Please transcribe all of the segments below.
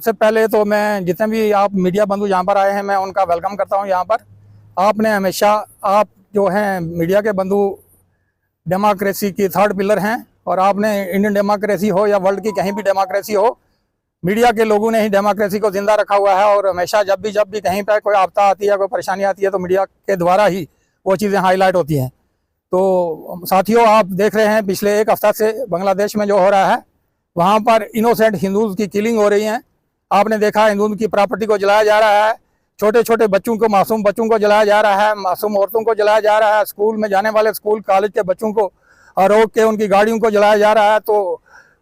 सबसे पहले तो मैं जितने भी आप मीडिया बंधु यहाँ पर आए हैं मैं उनका वेलकम करता हूँ। यहाँ पर आपने हमेशा, आप जो हैं मीडिया के बंधु डेमोक्रेसी की थर्ड पिलर हैं, और आपने इंडियन डेमोक्रेसी हो या वर्ल्ड की कहीं भी डेमोक्रेसी हो, मीडिया के लोगों ने ही डेमोक्रेसी को जिंदा रखा हुआ है। और हमेशा जब भी कहीं पर कोई आपदा आती है, कोई परेशानी आती है, तो मीडिया के द्वारा ही वो चीज़ें हाईलाइट होती हैं। तो साथियों, आप देख रहे हैं पिछले एक हफ्ता से बांग्लादेश में जो हो रहा है, वहाँ पर इनोसेंट हिंदूज़ की किलिंग हो रही है। आपने देखा हिंदुओं की प्रॉपर्टी को जलाया जा रहा है, छोटे छोटे बच्चों को, मासूम बच्चों को जलाया जा रहा है, मासूम औरतों को जलाया जा रहा है, स्कूल में जाने वाले स्कूल कॉलेज के बच्चों को रोक के उनकी गाड़ियों को जलाया जा रहा है। तो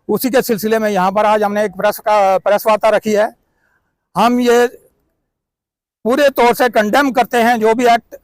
उसी के सिलसिले में यहाँ पर आज हमने एक प्रेस वार्ता रखी है। हम ये पूरे तौर से कंडेम करते हैं जो भी एक्ट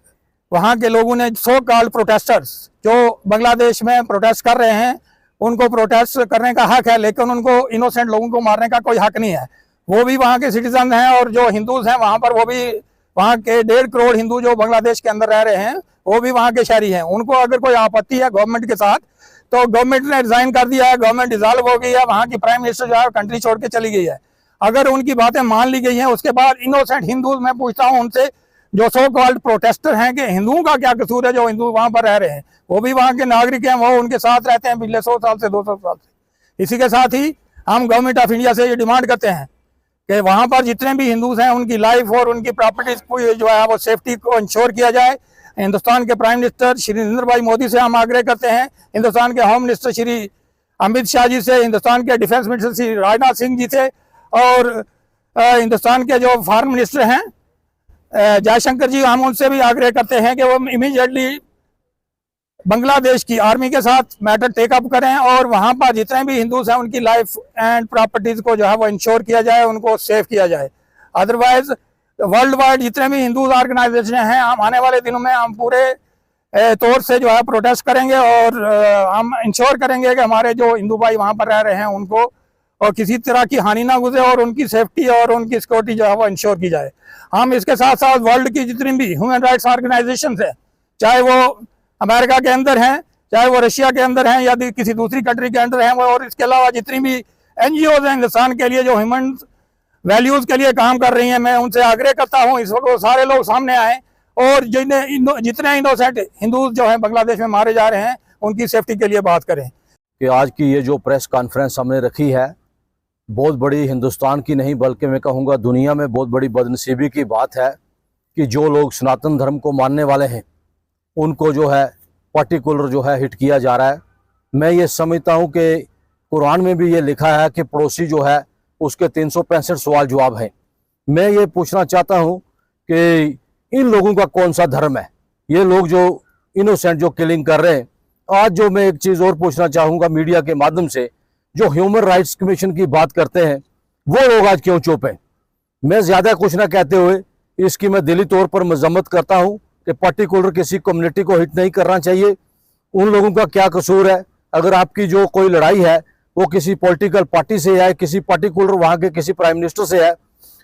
वहाँ के लोगों ने, सो कॉल्ड प्रोटेस्टर्स जो बांग्लादेश में प्रोटेस्ट कर रहे हैं, उनको प्रोटेस्ट करने का हक है, लेकिन उनको इनोसेंट लोगों को मारने का कोई हक नहीं है। वो भी वहाँ के सिटीजन हैं, और जो हिंदूज हैं वहाँ पर, वो भी वहाँ के 1.5 करोड़ हिंदू जो बांग्लादेश के अंदर रह रहे हैं, वो भी वहाँ के शहरी हैं। उनको अगर कोई आपत्ति है गवर्नमेंट के साथ, तो गवर्नमेंट ने रिजाइन कर दिया है, गवर्नमेंट डिसॉल्व हो गई है, वहाँ की प्राइम मिनिस्टर जो है कंट्री छोड़ के चली गई है। अगर उनकी बातें मान ली गई हैं, उसके बाद इनोसेंट हिंदू, मैं पूछता हूँ उनसे, जो सो कॉल्ड प्रोटेस्टर हैं, कि हिंदुओं का क्या कसूर है जो हिंदू वहाँ पर रह रहे हैं? वो भी वहाँ के नागरिक हैं, वो उनके साथ रहते हैं पिछले 100 साल से, 200 साल से। इसी के साथ ही हम गवर्नमेंट ऑफ इंडिया से ये डिमांड करते हैं कि वहाँ पर जितने भी हिंदूज हैं, उनकी लाइफ और उनकी प्रॉपर्टीज को जो है वो सेफ्टी को इंश्योर किया जाए। हिंदुस्तान के प्राइम मिनिस्टर श्री नरेंद्र भाई मोदी से हम आग्रह करते हैं, हिंदुस्तान के होम मिनिस्टर श्री अमित शाह जी से, हिंदुस्तान के डिफेंस मिनिस्टर श्री राजनाथ सिंह जी से, और हिंदुस्तान के जो फॉरेन मिनिस्टर हैं जयशंकर जी, हम उनसे भी आग्रह करते हैं कि वो इमीडिएटली बांग्लादेश की आर्मी के साथ मैटर टेकअप करें, और वहाँ पर जितने भी हिंदूज हैं उनकी लाइफ एंड प्रॉपर्टीज को जो है वो इंश्योर किया जाए, उनको सेव किया जाए। अदरवाइज वर्ल्ड वाइड जितने भी हिंदूज ऑर्गेनाइजेशन हैं, हम आने वाले दिनों में हम पूरे तौर से जो है प्रोटेस्ट करेंगे, और हम इंश्योर करेंगे कि हमारे जो हिंदू भाई वहाँ पर रह रहे हैं उनको और किसी तरह की हानि ना गुजरे, और उनकी सेफ्टी और उनकी सिक्योरिटी जो है वो इंश्योर की जाए। हम इसके साथ साथ वर्ल्ड की जितनी भी ह्यूमन राइट्स ऑर्गेनाइजेशन है, चाहे वो अमेरिका के अंदर हैं, चाहे वो रशिया के अंदर हैं, या किसी दूसरी कंट्री के अंदर हैं, और इसके अलावा जितनी भी NGOs हैं हिंदुस्तान के लिए जो ह्यूमन वैल्यूज़ के लिए काम कर रही हैं, मैं उनसे आग्रह करता हूँ इस वक्त वो सारे लोग सामने आएँ, और जितने इनोसेंट हिंदू जो हैं बांग्लादेश में मारे जा रहे हैं, उनकी सेफ्टी के लिए बात करें। कि आज की ये जो प्रेस कॉन्फ्रेंस हमने रखी है, बहुत बड़ी हिंदुस्तान की नहीं बल्कि मैं कहूँगा दुनिया में बहुत बड़ी बदनसीबी की बात है कि जो लोग सनातन धर्म को मानने वाले हैं उनको जो है पर्टिकुलर जो है हिट किया जा रहा है। मैं ये समझता हूँ कि कुरान में भी ये लिखा है कि पड़ोसी जो है उसके 365 सवाल जवाब हैं। मैं ये पूछना चाहता हूँ कि इन लोगों का कौन सा धर्म है? ये लोग जो इनोसेंट जो किलिंग कर रहे हैं, आज जो मैं एक चीज़ और पूछना चाहूँगा मीडिया के माध्यम से, जो ह्यूमन राइट्स कमीशन की बात करते हैं वो लोग आज क्यों चुप हैं? मैं ज़्यादा कुछ ना कहते हुए इसकी मैं दिली तौर पर मजम्मत करता हूँ कि पर्टिकुलर किसी कम्युनिटी को हिट नहीं करना चाहिए। उन लोगों का क्या कसूर है? अगर आपकी जो कोई लड़ाई है वो किसी पॉलिटिकल पार्टी से है, किसी पर्टिकुलर वहाँ के किसी प्राइम मिनिस्टर से है,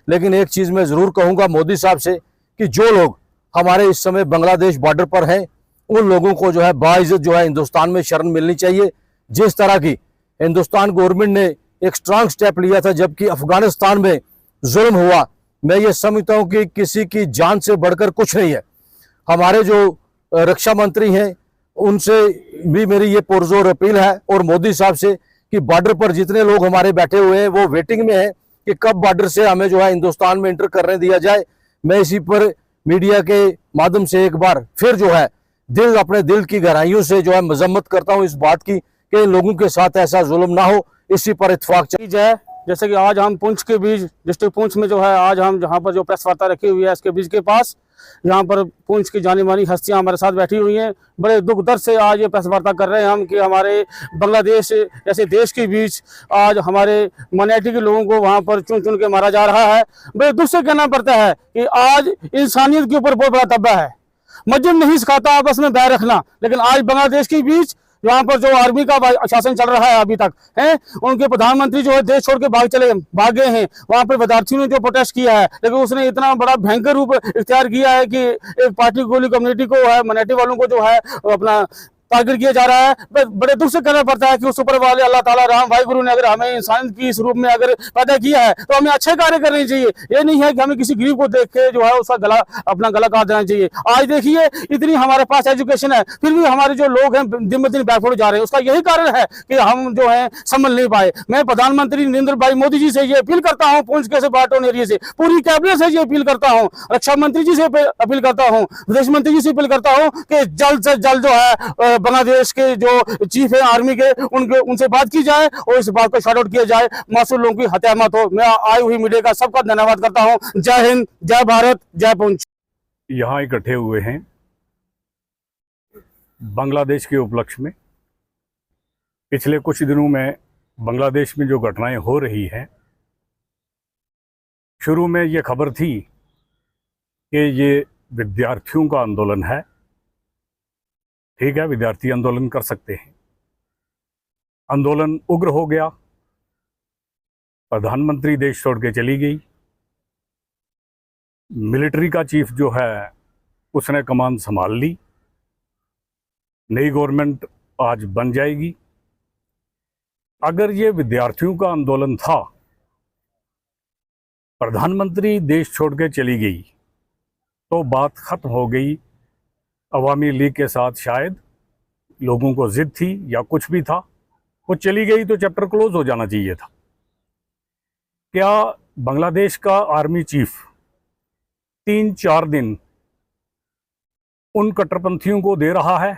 लेकिन एक चीज़ मैं ज़रूर कहूँगा मोदी साहब से कि जो लोग हमारे इस समय बांग्लादेश बॉर्डर पर हैं, उन लोगों को जो है बाइज्जत जो है हिंदुस्तान में शरण मिलनी चाहिए। जिस तरह की हिंदुस्तान गवर्नमेंट ने एक स्ट्रांग स्टेप लिया था जबकि अफगानिस्तान में जुल्म हुआ, मैं ये समझता हूँ कि किसी की जान से बढ़कर कुछ नहीं है। हमारे जो रक्षा मंत्री हैं उनसे भी मेरी ये पुरजोर अपील है, और मोदी साहब से कि बॉर्डर पर जितने लोग हमारे बैठे हुए हैं वो वेटिंग में हैं कि कब बॉर्डर से हमें जो है हिंदुस्तान में इंटर करने दिया जाए। मैं इसी पर मीडिया के माध्यम से एक बार फिर जो है अपने दिल की गहराइयों से जो है मजम्मत करता हूँ इस बात की कि लोगों के साथ ऐसा जुल्म ना हो, इसी पर इत्तेफाक चाहिए। जैसे कि आज हम पुंछ के बीच, डिस्ट्रिक्ट पुंछ में जो है आज हम जहाँ पर जो प्रेस वार्ता रखी हुई है इसके बीच के पास, यहाँ पर पुंछ की जानी मानी हस्तियाँ हमारे साथ बैठी हुई हैं। बड़े दुख दर्द से आज ये प्रेस वार्ता कर रहे हैं हम कि हमारे बांग्लादेश जैसे देश के बीच आज हमारे माइनॉरिटी के लोगों को वहाँ पर चुन चुन के मारा जा रहा है। बड़े दुख से कहना पड़ता है कि आज इंसानियत के ऊपर बहुत बड़ा तब्बा है। मजहब नहीं सिखाता आपस में बैर रखना, लेकिन आज बांग्लादेश के बीच यहाँ पर जो आर्मी का शासन चल रहा है अभी तक है, उनके प्रधानमंत्री जो है देश छोड़ के भाग गए हैं। वहाँ पर विद्यार्थियों ने जो प्रोटेस्ट किया है, लेकिन उसने इतना बड़ा भयंकर रूप इख्तियार किया है कि एक पार्टिकुलर कम्युनिटी को है, माइनॉरिटी वालों को जो है अपना टारगेट किया जा रहा है। बड़े दुख से कहना पड़ता है कि उस ऊपर वाले अल्लाह ताला राम भाई गुरु ने अगर हमें इंसान की इस रूप में अगर पैदा किया है तो हमें अच्छे कार्य करने चाहिए। ये नहीं है कि हमें किसी गरीब को देख के जो है उसका अपना गला काट देना चाहिए। आज देखिए इतनी हमारे पास एजुकेशन है, फिर भी हमारे जो लोग हैं दिन ब दिन बैकवर्ड जा रहे हैं। उसका यही कारण है कि हम जो है संभल नहीं पाए। मैं प्रधानमंत्री नरेंद्र भाई मोदी जी से ये अपील करता हूँ, पुंछ के से बाटोन एरिया से पूरी कैबिनेट से ये अपील करता हूँ, रक्षा मंत्री जी से अपील करता हूँ, विदेश मंत्री जी से अपील करता हूँ कि जल्द से जल्द जो है बांग्लादेश के जो चीफ है आर्मी के उनसे बात की जाए और इस बात को शॉर्ट आउट किया जाए, मासूम लोगों की हत्या मत हो। मैं आई हुई मीडिया का सबका धन्यवाद करता हूँ। जय हिंद, जय भारत, जय पुंछ। यहाँ इकट्ठे हुए हैं बांग्लादेश के उपलक्ष्य में। पिछले कुछ दिनों में बांग्लादेश में जो घटनाएं हो रही हैं, शुरू में ये खबर थी कि ये विद्यार्थियों का आंदोलन है। ठीक है, विद्यार्थी आंदोलन कर सकते हैं। आंदोलन उग्र हो गया, प्रधानमंत्री देश छोड़ के चली गई, मिलिट्री का चीफ जो है उसने कमान संभाल ली, नई गवर्नमेंट आज बन जाएगी। अगर ये विद्यार्थियों का आंदोलन था, प्रधानमंत्री देश छोड़ के चली गई तो बात खत्म हो गई। अवामी लीग के साथ शायद लोगों को जिद थी या कुछ भी था, वो चली गई तो चैप्टर क्लोज हो जाना चाहिए था। क्या बांग्लादेश का आर्मी चीफ 3-4 दिन उन कट्टरपंथियों को दे रहा है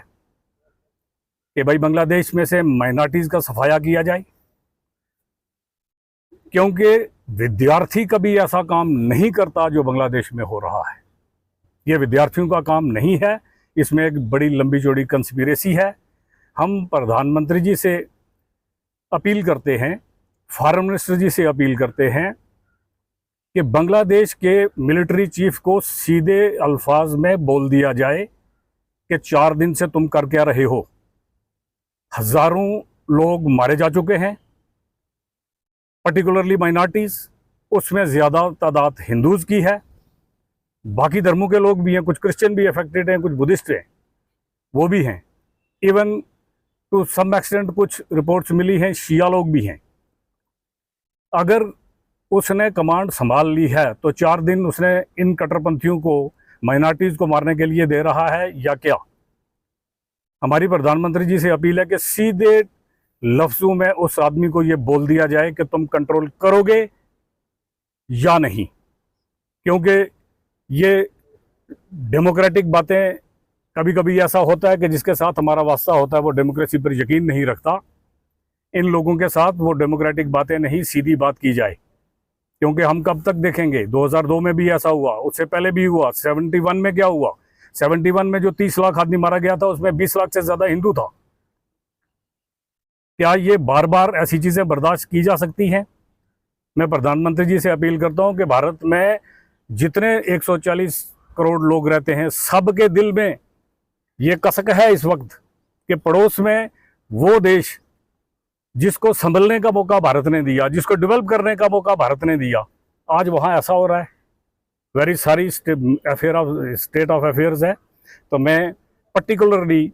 कि भाई बांग्लादेश में से माइनॉरिटीज का सफाया किया जाए? क्योंकि विद्यार्थी कभी ऐसा काम नहीं करता जो बांग्लादेश में हो रहा है। ये विद्यार्थियों का काम नहीं है, इसमें एक बड़ी लंबी चौड़ी कंस्पिरेसी है। हम प्रधानमंत्री जी से अपील करते हैं, फॉरेन मिनिस्टर जी से अपील करते हैं कि बांग्लादेश के मिलिट्री चीफ को सीधे अल्फाज में बोल दिया जाए कि 4 दिन से तुम कर क्या रहे हो। हजारों लोग मारे जा चुके हैं, पर्टिकुलरली माइनॉरिटीज, उसमें ज़्यादा तादाद हिंदूज़ की है, बाकी धर्मों के लोग भी हैं, कुछ क्रिश्चियन भी अफेक्टेड हैं, कुछ बुद्धिस्ट हैं, वो भी हैं। इवन टू सम एक्सटेंट कुछ रिपोर्ट्स मिली हैं शिया लोग भी हैं। अगर उसने कमांड संभाल ली है तो 4 दिन उसने इन कट्टरपंथियों को, माइनॉरिटीज़ को मारने के लिए दे रहा है या क्या? हमारी प्रधानमंत्री जी से अपील है कि सीधे लफ्ज़ों में उस आदमी को ये बोल दिया जाए कि तुम कंट्रोल करोगे या नहीं। क्योंकि ये डेमोक्रेटिक बातें, कभी कभी ऐसा होता है कि जिसके साथ हमारा वास्ता होता है वो डेमोक्रेसी पर यकीन नहीं रखता। इन लोगों के साथ वो डेमोक्रेटिक बातें नहीं, सीधी बात की जाए। क्योंकि हम कब तक देखेंगे? 2002 में भी ऐसा हुआ, उससे पहले भी हुआ। 71 में क्या हुआ? 71 में जो 30 लाख आदमी मारा गया था उसमें 20 लाख से ज़्यादा हिंदू था। क्या ये बार बार ऐसी चीज़ें बर्दाश्त की जा सकती हैं? मैं प्रधानमंत्री जी से अपील करता हूं कि भारत में जितने 140 करोड़ लोग रहते हैं, सबके दिल में ये कसक है इस वक्त कि पड़ोस में वो देश जिसको संभलने का मौका भारत ने दिया, जिसको डेवलप करने का मौका भारत ने दिया, आज वहाँ ऐसा हो रहा है। वेरी सारी स्टेट ऑफ अफेयर्स है। तो मैं पर्टिकुलरली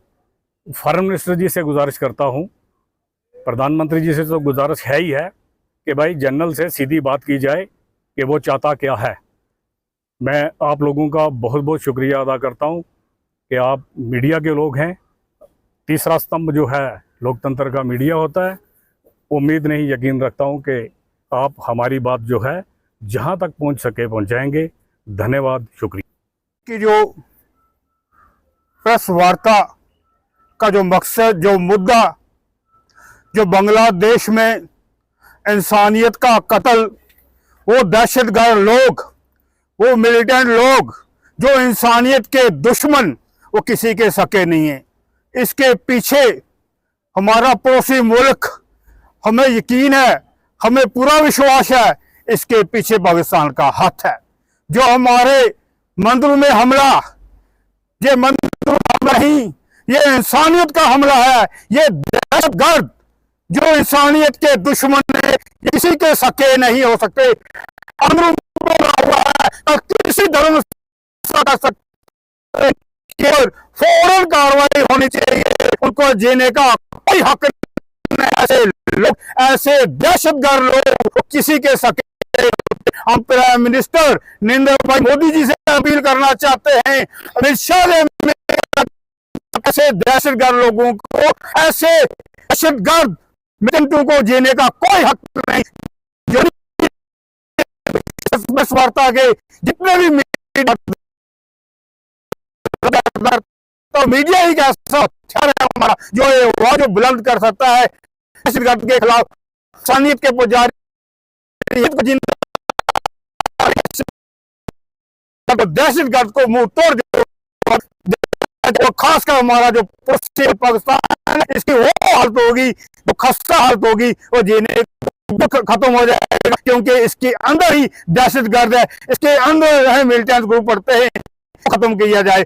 फॉरेन मिनिस्टर जी से गुजारिश करता हूँ, प्रधानमंत्री जी से तो गुजारिश है ही है कि भाई जनरल से सीधी बात की जाए कि वो चाहता क्या है। मैं आप लोगों का बहुत बहुत शुक्रिया अदा करता हूँ कि आप मीडिया के लोग हैं। तीसरा स्तंभ जो है लोकतंत्र का मीडिया होता है। उम्मीद नहीं, यकीन रखता हूँ कि आप हमारी बात जो है जहाँ तक पहुँच सके पहुँचाएंगे। धन्यवाद, शुक्रिया। कि जो प्रेस वार्ता का जो मकसद, जो मुद्दा, जो बांग्लादेश में इंसानियत का कत्ल, वो दहशतगर्द लोग, वो मिलिटेंट लोग जो इंसानियत के दुश्मन, वो किसी के सके नहीं है। इसके पीछे हमारा पड़ोसी मुल्क, हमें यकीन है, हमें पूरा विश्वास है, इसके पीछे पाकिस्तान का हाथ है। जो हमारे मंदिरों में हमला, ये मंदिर हमला नहीं, ये इंसानियत का हमला है। ये दहशतगर्द जो इंसानियत के दुश्मन है, किसी के सके नहीं हो सकते। हुआ है किसी धर्म केवल फौरन कार्रवाई होनी चाहिए। उनको जीने का कोई हक नहीं। ऐसे लोग, ऐसे दहशतगर्द लोग किसी के सके। हम प्राइम मिनिस्टर नरेंद्र भाई मोदी जी से अपील करना चाहते हैं, अमित शाह ने ऐसे दहशतगर्द लोगों को, ऐसे दहशतगर्द मिलिटेंटों को जीने का कोई हक नहीं। जो प्रेस वार्ता के जितने भी तो मीडिया ही कैसा हथियार है हमारा, जो ये आवाज बुलंद कर सकता है दहशतगर्द के खिलाफ, इंसानियत के पुजारी दहशतगर्द को मुंह तोड़ दे। खासकर हमारा जो पश्चिम पाकिस्तान है, इसकी वो हालत होगी, वो खस्ता हालत होगी, वो जीने खत्म हो जाएगा, क्योंकि इसके अंदर ही दहशतगर्द है, इसके अंदर मिलिटेंट ग्रुप पड़ते हैं, खत्म किया जाए।